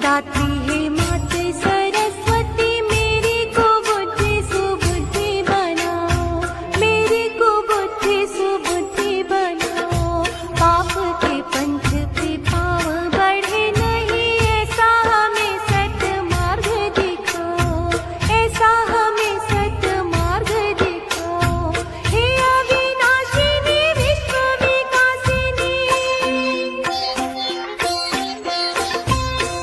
गाती है माते सरस्वती, मेरी को बुद्धि सुबुद्धि बनाओ, मेरी को बुद्धि सुबुद्धि बनाओ। पाप के पंथ पे पाव बढ़े नहीं, ऐसा हमें सतमार्ग दिखाओ, ऐसा हमें सतमार्ग दिखाओ। हे अविनाशिनी विश्व विकासिनी,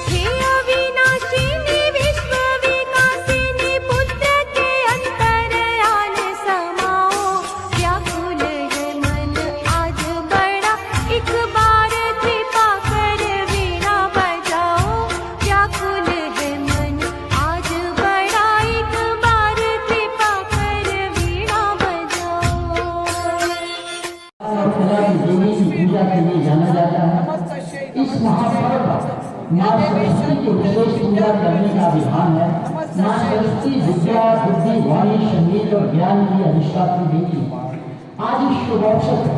हे अविनाशिनी विश्व विकासिनी, पुत्र के अंतरयान समाओ। व्याकुल है मन आज बड़ा, एक बार कृपा कर वीणा बजाओ। व्याकुल है मन आज बड़ा, एक बार कृपा कर वीणा बजाओ। देवी की पूजा के लिए जाना जाता है। इस महापर्व पर माँ सरस्वती की विशेष पूजा करने का विधान है। माँ सरस्वती विद्या, बुद्धि, वाणी, संगीत और ज्ञान की अधिष्ठात्री देवी है। आज इस शुभ अवसर पर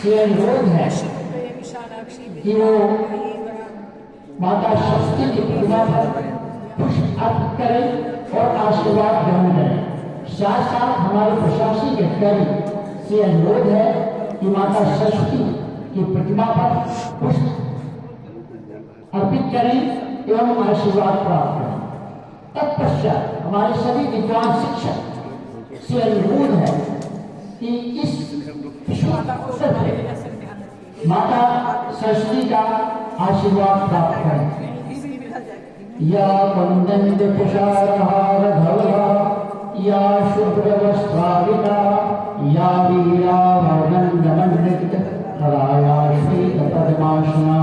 से अनुरोध है कि वो माता सरस्वती की पूजा पर पुष्प अर्पित करें और आशीर्वाद ग्रहण करें। साथ साथ हमारे प्रशासनिक अधिकारी से अनुरोध है कि माता सरस्वती की प्रतिमा पर पुष्प अर्पित करें एवं आशीर्वाद प्राप्त करें। तत्पश्चात हमारे सभी विद्वान शिक्षक से अनुरोध है कि इस अवसर पर माता सरस्वती का आशीर्वाद प्राप्त करें। या वंदन्त तुषारहारधवला, या शुभ्रवस्त्राविता, या वीरावर्णन्दमण्डितकराया श्वेतपद्मासना,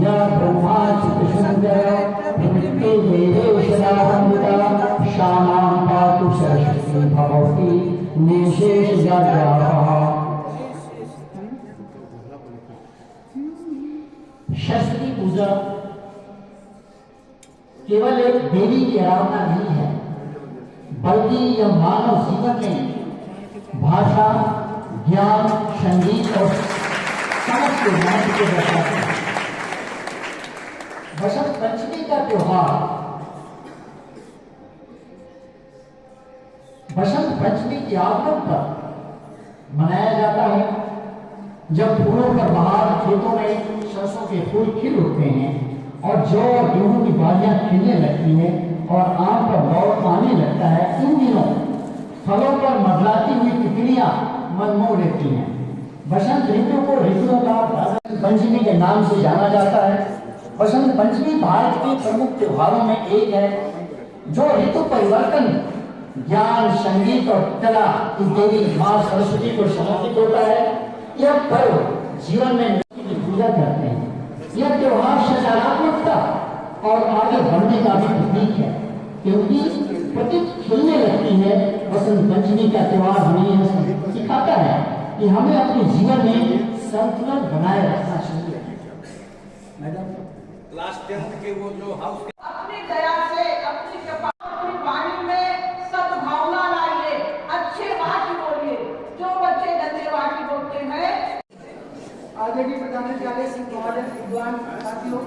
या ब्रह्माच्युतसुन्दरा प्रवृत्तिदेवेशनावन्दिता, श्यामां पातु सरस्वती भगवती निशेषजाड्याः। सरस्वती पूजा केवल एक देवी की आराधना नहीं है, बल्कि यह मानव जीवन में भाषा, ज्ञान, संगीत और समझ के महत्व को दर्शाती है। बसंत पंचमी का त्योहार बसंत पंचमी के आगमन पर मनाया जाता है, जब फूलों पर बाहर खेतों में सरसों के फूल खिल उठते हैं और जौ और गेहूं की बालियां खिलने लगती हैं और आम पर दौड़ आने लगता है। इन दिनों फलों पर मंडराती हुई तितलियां मन मोह लेती हैं। बसंत ऋतु को ऋतुओं का बसंत पंचमी के नाम से जाना जाता है। बसंत पंचमी भारत के प्रमुख त्योहारों में एक है, जो ऋतु परिवर्तन, ज्ञान, संगीत और कला की देवी माँ सरस्वती को समर्पित होता है। यह पर्व जीवन में की पूजा करते हैं। यह त्योहार सकारात्मकता और आगे बढ़ने का भी प्रतीक है, क्योंकि प्रतीक खिलने लगती है। बसंत पंचमी का त्योहार हमें यह सिखाता है कि हमें अपने जीवन में संतुलन बनाए रखना चाहिए। मैडम लास्ट टेंथ के वो जो हाउस अपनी दया से, अपनी कृपा, अपनी वाणी में सद्भावना लाइए, अच्छे वाक्य बोलिए। जो बच्चे गंदे वाक्य बोलते हैं, आगे भी बताने जा रहे विद्वान साथियों।